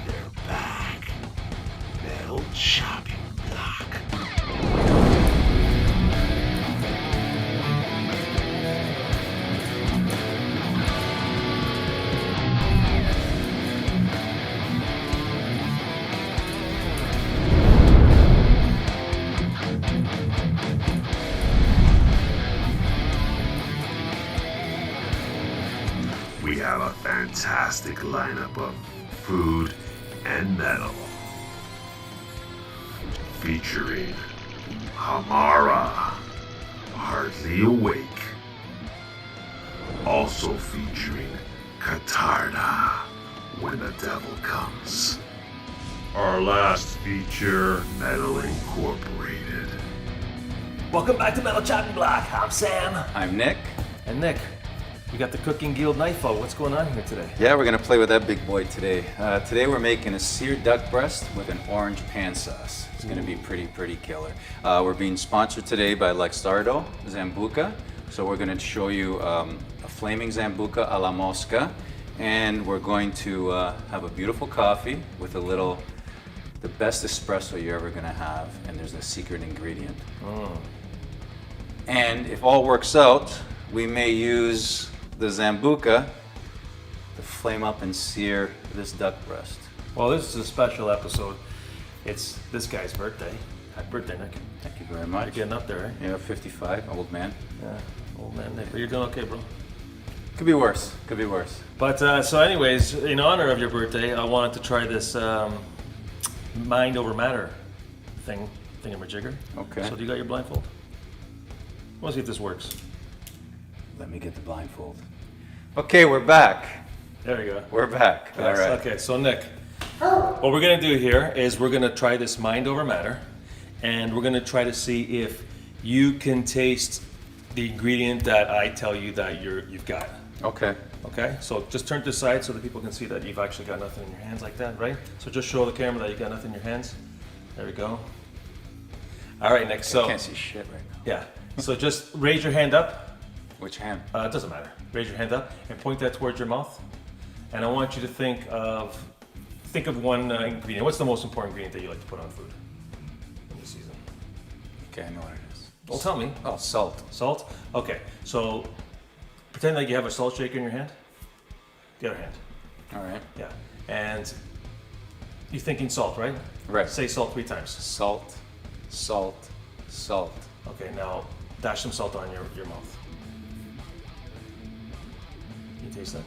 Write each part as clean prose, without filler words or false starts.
They're back. Metal chopping block. We have a fantastic lineup of food and metal. Featuring Hamara, Hardly Awake. Also featuring Katarda, When the Devil Comes. Our last feature, Metal Incorporated. Welcome back to Metal Chopping Block. I'm Sam. I'm Nick. And Nick, we got the Cooking Guild knife out. What's going on here today? Yeah, we're gonna play with that big boy today. Today we're making a seared duck breast with an orange pan sauce. It's gonna be pretty killer. We're being sponsored today by Luxardo Zambuca. So we're gonna show you a flaming Zambuca a la Mosca. And we're going to have a beautiful coffee with the best espresso you're ever gonna have. And there's a secret ingredient. And if all works out, we may use the Zambuca to flame up and sear this duck breast. Well, this is a special episode. It's this guy's birthday. Happy birthday, Nick. Thank you very You're much. getting up there, right? Yeah, 55, old man. Yeah, old man Nick. But you're doing okay, bro. Could be worse, could be worse. But so anyways, in honor of your birthday, I wanted to try this mind over matter thingamajigger. Okay. So do you got your blindfold? Let's see if this works. Let me get the blindfold. Okay, we're back. There you go. We're back. Yes, All right. Okay, so Nick, what we're gonna do here is we're gonna try this mind over matter, and we're gonna try to see if you can taste the ingredient that I tell you that you've got. Okay. Okay, so just turn to the side so that people can see that you've actually got nothing in your hands like that, right? So just show the camera that you got nothing in your hands. There we go. All right, Nick. I So can't see shit right now. yeah, so just raise your hand up. Which hand? It doesn't matter. Raise your hand up and point that towards your mouth. And I want you to think of one ingredient. What's the most important ingredient that you like to put on food in this season? Okay, I know what it is. Well, tell me. Oh, salt. Salt? Okay, so pretend like you have a salt shaker in your hand. The other hand. All right. Yeah. And you're thinking salt, right? Right. Say salt 3 times. Salt, salt, salt. Okay, now dash some salt on your mouth. Can you taste that?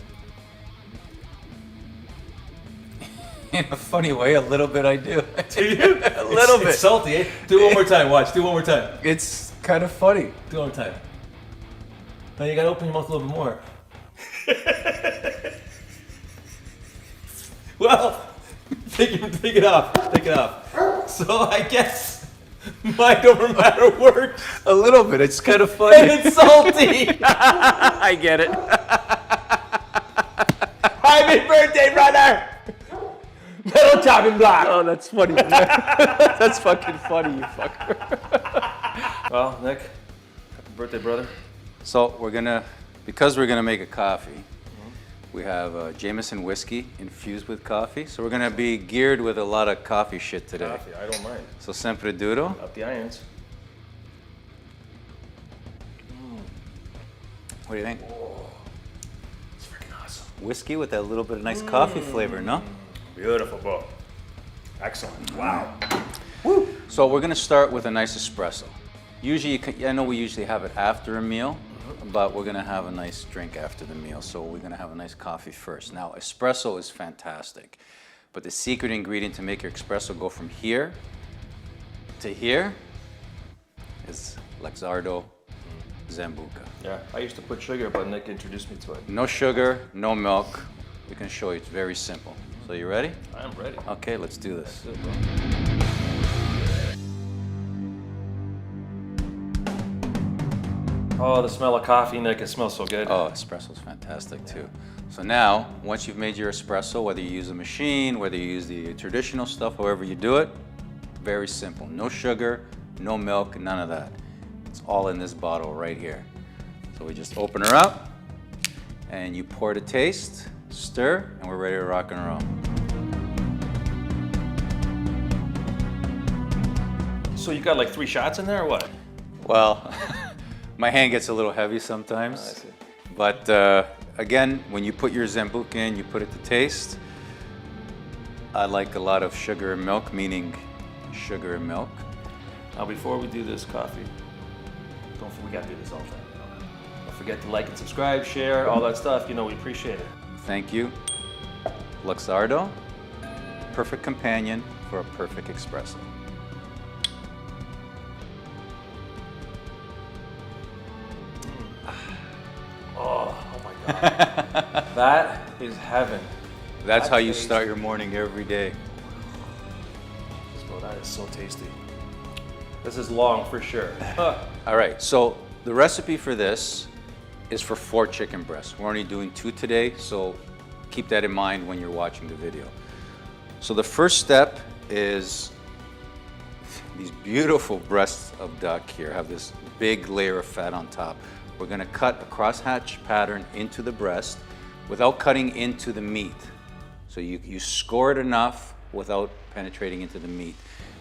In a funny way, a little bit I do. Do you? A little bit. It's salty, eh? Do it one more time. Watch. Do it one more time. It's kind of funny. Do it one more time. Now you gotta open your mouth a little bit more. Well, take it off. Take it off. So I guess mind over matter works. A little bit. It's kind of And funny. it's salty. I get it. Happy birthday, brother! Metal chopping block. Oh, that's funny. That's fucking funny, you fucker. Well, Nick, happy birthday, brother. So because we're gonna make a coffee, we have Jameson whiskey infused with coffee. So we're gonna be geared with a lot of coffee shit today. Coffee, I don't mind. So sempre duro. Up the irons. What do you think? It's freaking awesome. Whiskey with that little bit of nice coffee flavor, no? Beautiful, bro. Excellent. Wow. So we're gonna start with a nice espresso. Usually, I know we usually have it after a meal, but we're gonna have a nice drink after the meal. So we're gonna have a nice coffee first. Now, espresso is fantastic, but the secret ingredient to make your espresso go from here to here is Luxardo Zambuca. Yeah, I used to put sugar, but Nick introduced me to it. No sugar, no milk. We can show you, it's very simple. So you ready? I'm ready. Okay, let's do this. That's it, bro. Oh, the smell of coffee, Nick, it smells so good. Oh, espresso's fantastic too. So now, once you've made your espresso, whether you use a machine, whether you use the traditional stuff, however you do it, very simple. No sugar, no milk, none of that. It's all in this bottle right here. So we just open her up and you pour to taste stir, and we're ready to rock and roll. So you got like 3 shots in there or what? Well, my hand gets a little heavy sometimes. I see. But again, when you put your Zambuca in, you put it to taste. I like a lot of sugar and milk, meaning sugar and milk. Now before we do this coffee, we gotta do this all the time. Don't forget to like and subscribe, share, all that stuff. You know, we appreciate it. Thank you. Luxardo, perfect companion for a perfect espresso. Oh my God. That is heaven. That's That how you tastes- start your morning every day. Bro, that is so tasty. This is long for sure. All right, so the recipe for this is for 4 chicken breasts. We're only doing 2 today, so keep that in mind when you're watching the video. So the first step is these beautiful breasts of duck here have this big layer of fat on top. We're gonna cut a crosshatch pattern into the breast without cutting into the meat. So you score it enough without penetrating into the meat.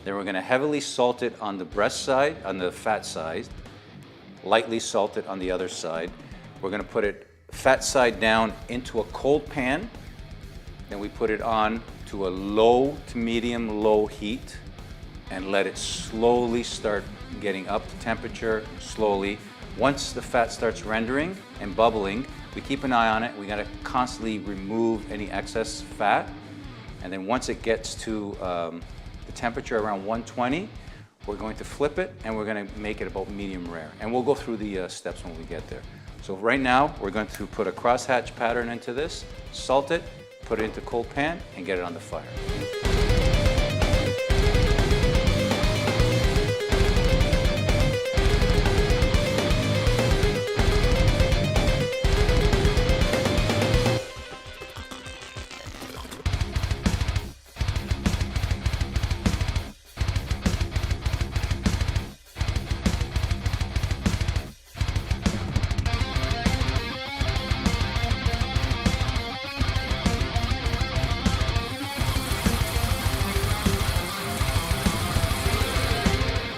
Then we're gonna heavily salt it on the breast side, on the fat side, lightly salt it on the other side. We're gonna put it fat side down into a cold pan. Then we put it on to a low to medium low heat and let it slowly start getting up to temperature, slowly. Once the fat starts rendering and bubbling, we keep an eye on it. We gotta constantly remove any excess fat. And then once it gets to the temperature around 120, we're going to flip it and we're gonna make it about medium rare. And we'll go through the steps when we get there. So right now, we're going to put a crosshatch pattern into this, salt it, put it into cold pan, and get it on the fire.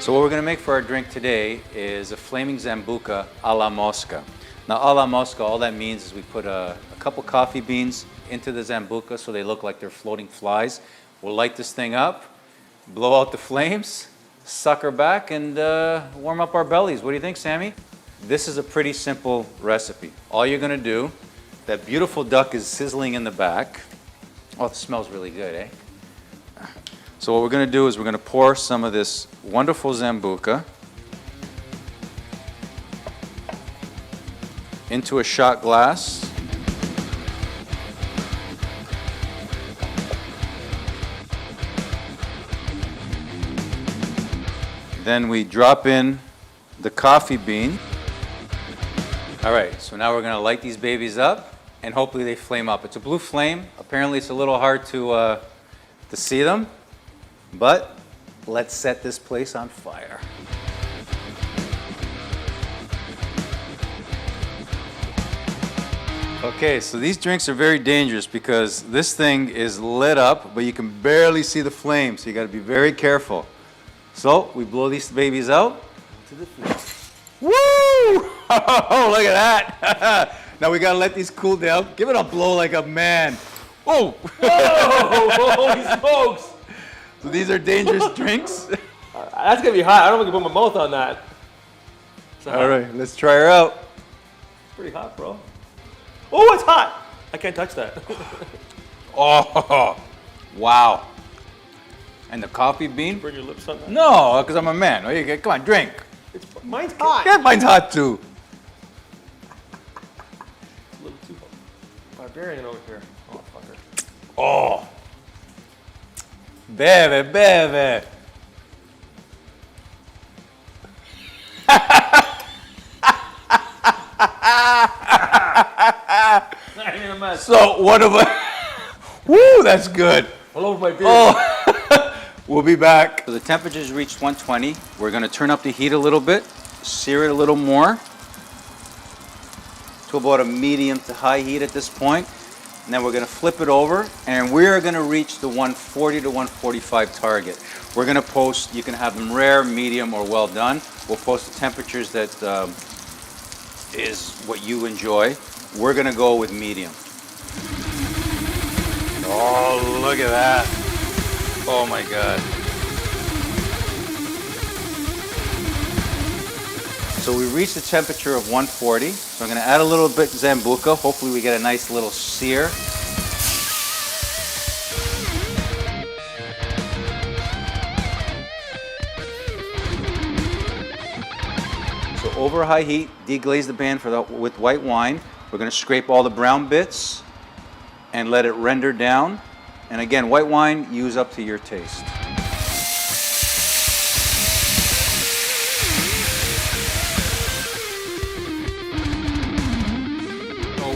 So what we're gonna make for our drink today is a flaming Zambuca a la Mosca. Now a la Mosca, all that means is we put a couple coffee beans into the Zambuca so they look like they're floating flies. We'll light this thing up, blow out the flames, sucker back, and warm up our bellies. What do you think, Sammy? This is a pretty simple recipe. All you're gonna do, that beautiful duck is sizzling in the back. Oh, it smells really good, eh? So what we're gonna do is we're gonna pour some of this wonderful Zambuca into a shot glass. Then we drop in the coffee bean. All right, so now we're gonna light these babies up and hopefully they flame up. It's a blue flame. Apparently it's a little hard to see them. But let's set this place on fire. Okay, so these drinks are very dangerous because this thing is lit up, but you can barely see the flame, so you gotta be very careful. So we blow these babies out. To the flame. Woo! Oh, look at that. Now we gotta let these cool down. Give it a blow like a man. Oh! Whoa! Holy smokes! So these are dangerous drinks. That's gonna be hot. I don't want to put my mouth on that. All right, let's try her out. Pretty hot, bro. Oh, it's hot! I can't touch that. Oh, wow. And the coffee bean? Burn your lips on that. No, because I'm a man. Oh, come on, drink. Mine's hot. Yeah, mine's hot too. It's a little too barbarian over here. Oh, fucker. Oh. Bebe, bebe. So what of a woo, that's good. All over my beard. Oh, we'll be back. So the temperature's reached 120. We're gonna turn up the heat a little bit, sear it a little more to about a medium to high heat at this point. and then we're gonna flip it over, and we're gonna reach the 140 to 145 target. We're gonna post, you can have them rare, medium, or well done. We'll post the temperatures that is what you enjoy. We're gonna go with medium. Oh, look at that. Oh my God. So we reached the temperature of 140. So I'm gonna add a little bit Zambuca. Hopefully we get a nice little sear. So over high heat, deglaze the pan with white wine. We're gonna scrape all the brown bits and let it render down. And again, white wine, use up to your taste.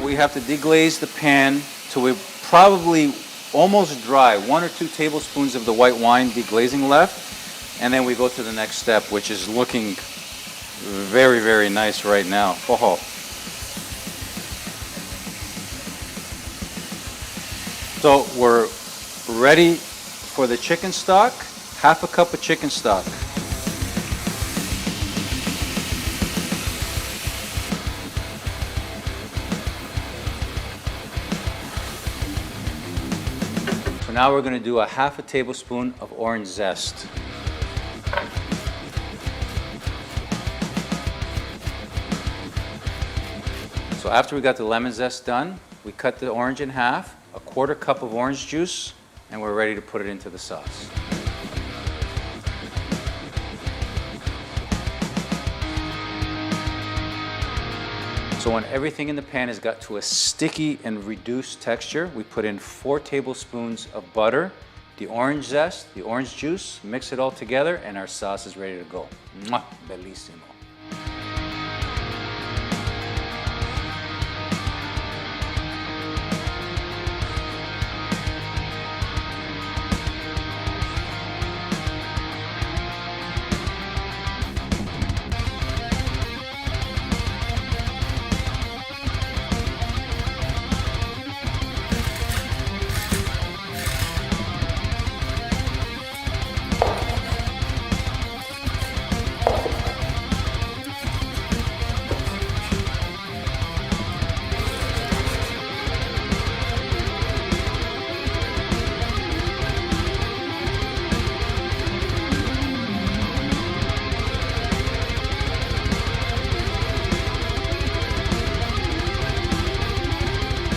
We have to deglaze the pan till we're probably almost dry. 1 or 2 tablespoons of the white wine deglazing left. And then we go to the next step, which is looking very, very nice right now. Oh. So we're ready for the chicken stock. Half a cup of chicken stock. Now we're going to do a half a tablespoon of orange zest. So after we got the lemon zest done, we cut the orange in half, a 1/4 cup of orange juice, and we're ready to put it into the sauce. So when everything in the pan has got to a sticky and reduced texture, we put in 4 tablespoons of butter, the orange zest, the orange juice, mix it all together, and our sauce is ready to go. Mwah, bellissimo.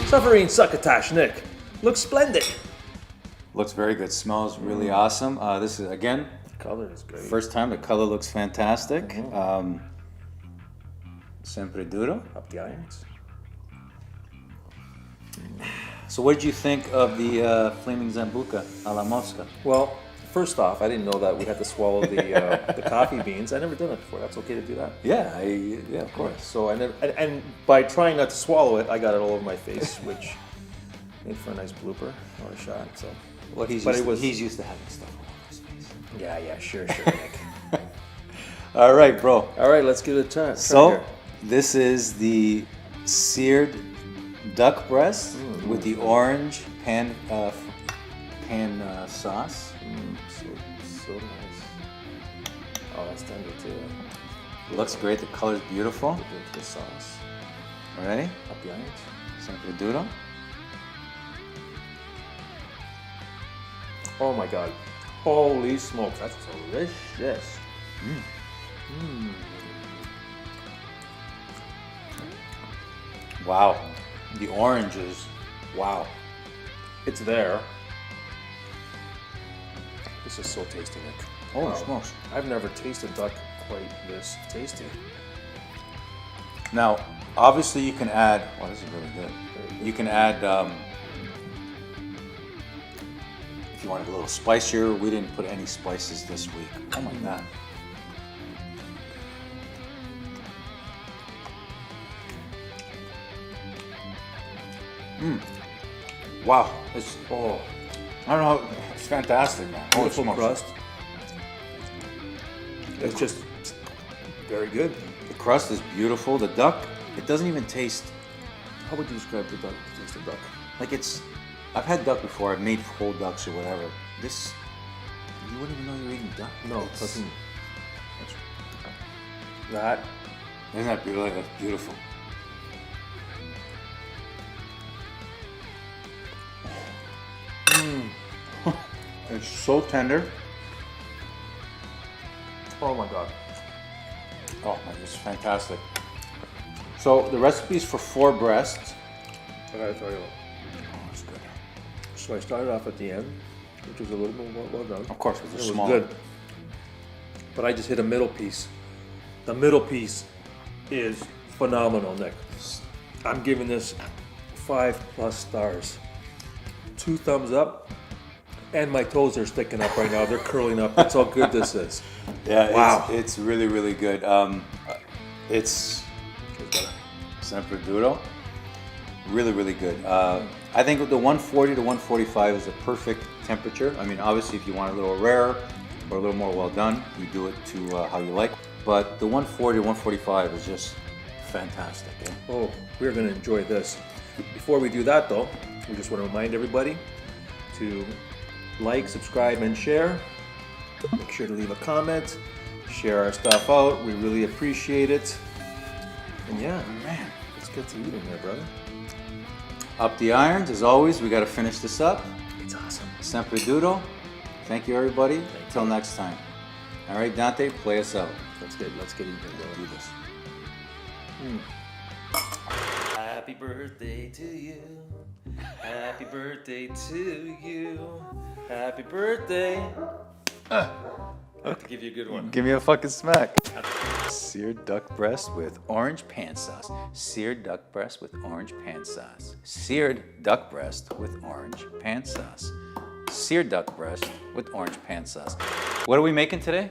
Suffering succotash, Nick. Looks splendid. Looks very good. Smells really awesome. This is, again, Color is great. first time. The color looks fantastic. Sempre duro. Up the irons. So what did you think of the flaming Zambuca a la mosca? Well, first off, I didn't know that we had to swallow the coffee beans. I never done it before. That's okay to do that. Yeah, yeah, of course. So and by trying not to swallow it, I got it all over my face, which made for a nice blooper or a shot. So, Well, he's used to having stuff all over his face. yeah, sure, Nick. All right, bro. All right, let's give it a try. So this is the seared duck breast with the orange pan sauce. So nice. Oh, that's tender too. Looks great. The color's beautiful. Dip into the sauce. Ready? Up the irons. Sempre duro. Oh my God. Holy smokes, that's delicious. Wow. The orange is, Wow. It's there. This is so tasty, Nick. holy smokes. I've never tasted duck quite this tasty. Now, obviously you can add, oh, this is really good. You can add, if you want it a little spicier, we didn't put any spices this week. Oh my God. Wow. It's, oh, I don't know, it's fantastic, man. Holy Beautiful smokes. crust. It's just very good. The crust is beautiful. The duck, it doesn't even taste. How would you describe the duck? The taste of duck? like it's. I've had duck before. I've made whole ducks or whatever. This, you wouldn't even know you're eating duck. No, It's- doesn't. That. Isn't that beautiful? That's beautiful. It's so tender. Oh my God. Oh my, it's fantastic. So the recipe's for 4 breasts. I gotta tell you. Oh, it's good. So I started off at the end, which was a little more well done. Of course, it It was was small. good. But I just hit a middle piece. The middle piece is phenomenal, Nick. I'm giving this 5+ stars. 2 thumbs up. And my toes are sticking up right now. They're curling up. That's how good this is. Yeah, Wow. it's really, really good. It's Sempre Duro. Really, really good. I think the 140 to 145 is a perfect temperature. I mean, obviously, if you want a little rarer or a little more well done, you do it to how you like. But the 140 to 145 is just fantastic. Eh? Oh, we're going to enjoy this. Before we do that, though, we just want to remind everybody to like, subscribe, and share. Make sure to leave a comment. Share our stuff out. We really appreciate it. And yeah, Man, let's get to eating there, brother. up the irons. As always, we got to finish this up. It's awesome. Sempre Duro. Thank you, everybody. Till next time. All right, Dante, play us out. Let's get eating, brother. Do this. Happy birthday to you. Happy birthday to you. Happy birthday. I have to give you a good one. Give me a fucking smack. Seared duck breast with orange pan sauce. Seared duck breast with orange pan sauce. Seared duck breast with orange pan sauce. Seared duck breast with orange pan sauce. What are we making today?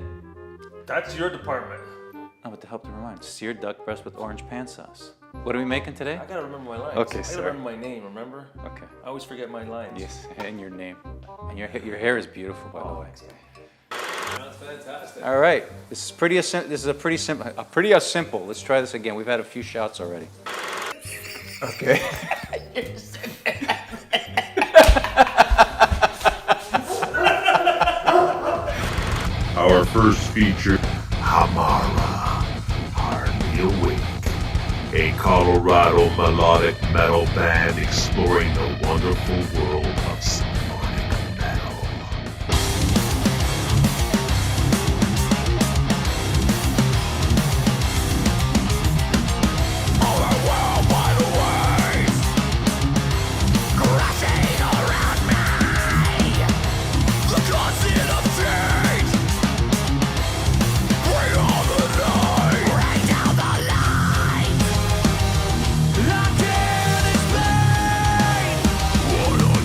That's your department. Oh, but to help to remind, seared duck breast with orange pan sauce. What are we making today? I gotta remember my lines. Okay, I gotta sorry. remember my name, remember? Okay. I always forget my lines. Yes, and your name. And your hair is beautiful, by the way. That's fantastic. All right, this is pretty simple. Let's try this again. We've had a few shots already. Okay. Our first feature, Hamara, Hardly Awake. A Colorado melodic metal band exploring the wonderful world of symphonic metal. What are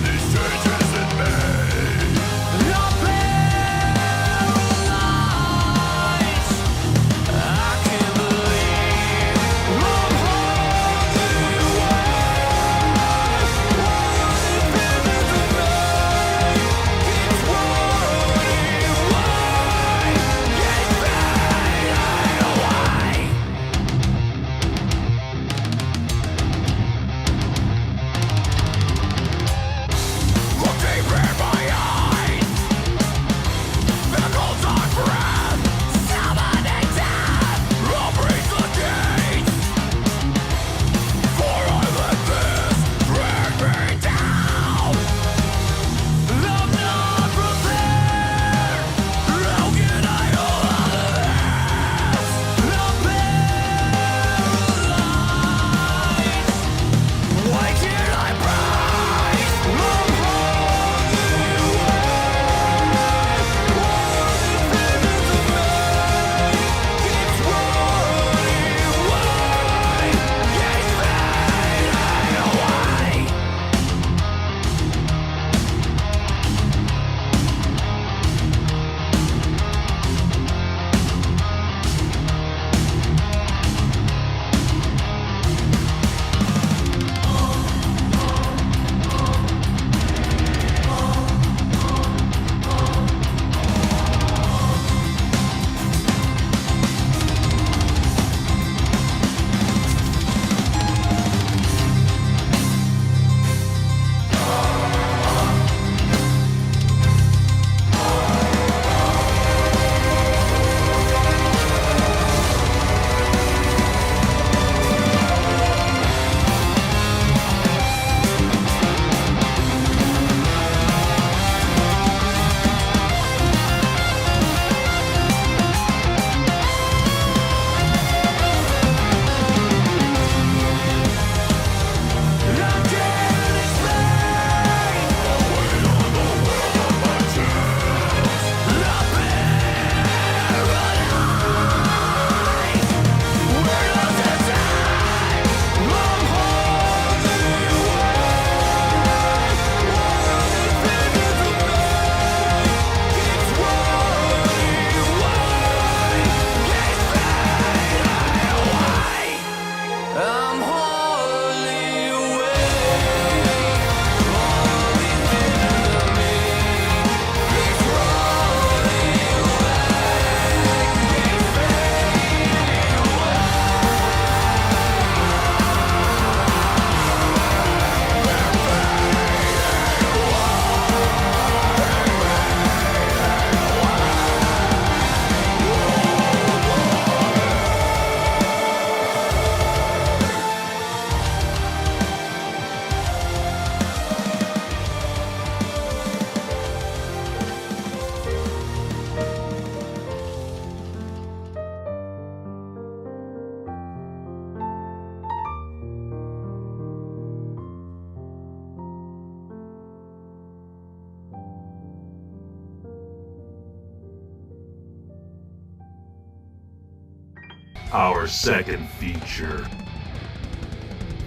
our second feature.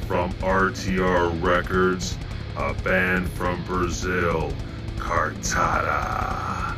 From RTR Records, a band from Brazil, Cartada.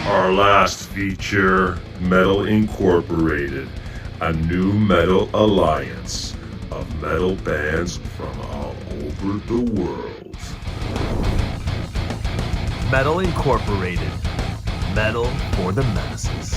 Our last feature, Metal Incorporated, a new metal alliance of metal bands from all over the world. Metal Incorporated. Metal for the masses.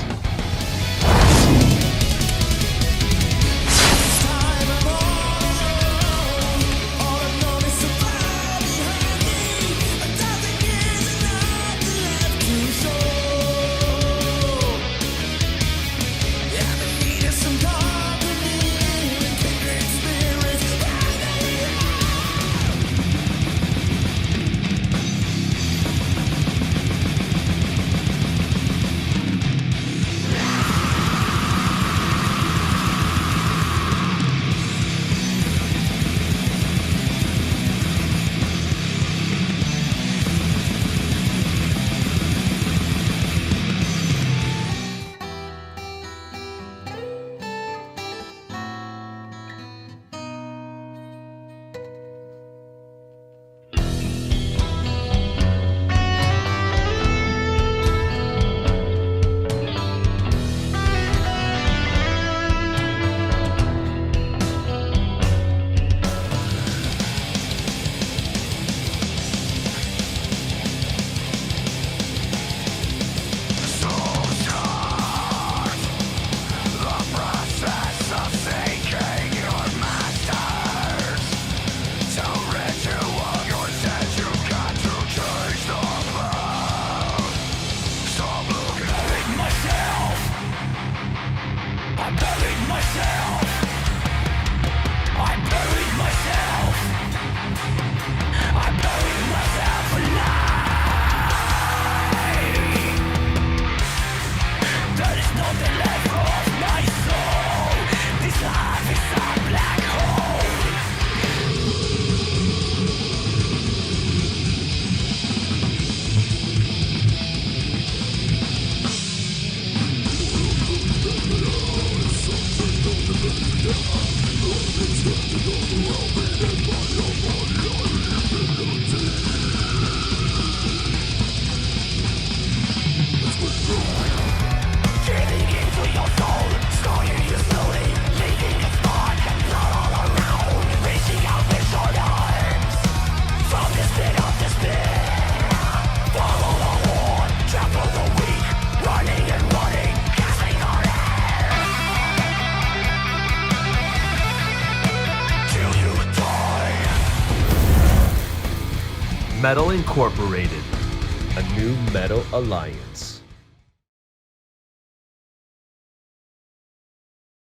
Metal Incorporated, a new metal alliance.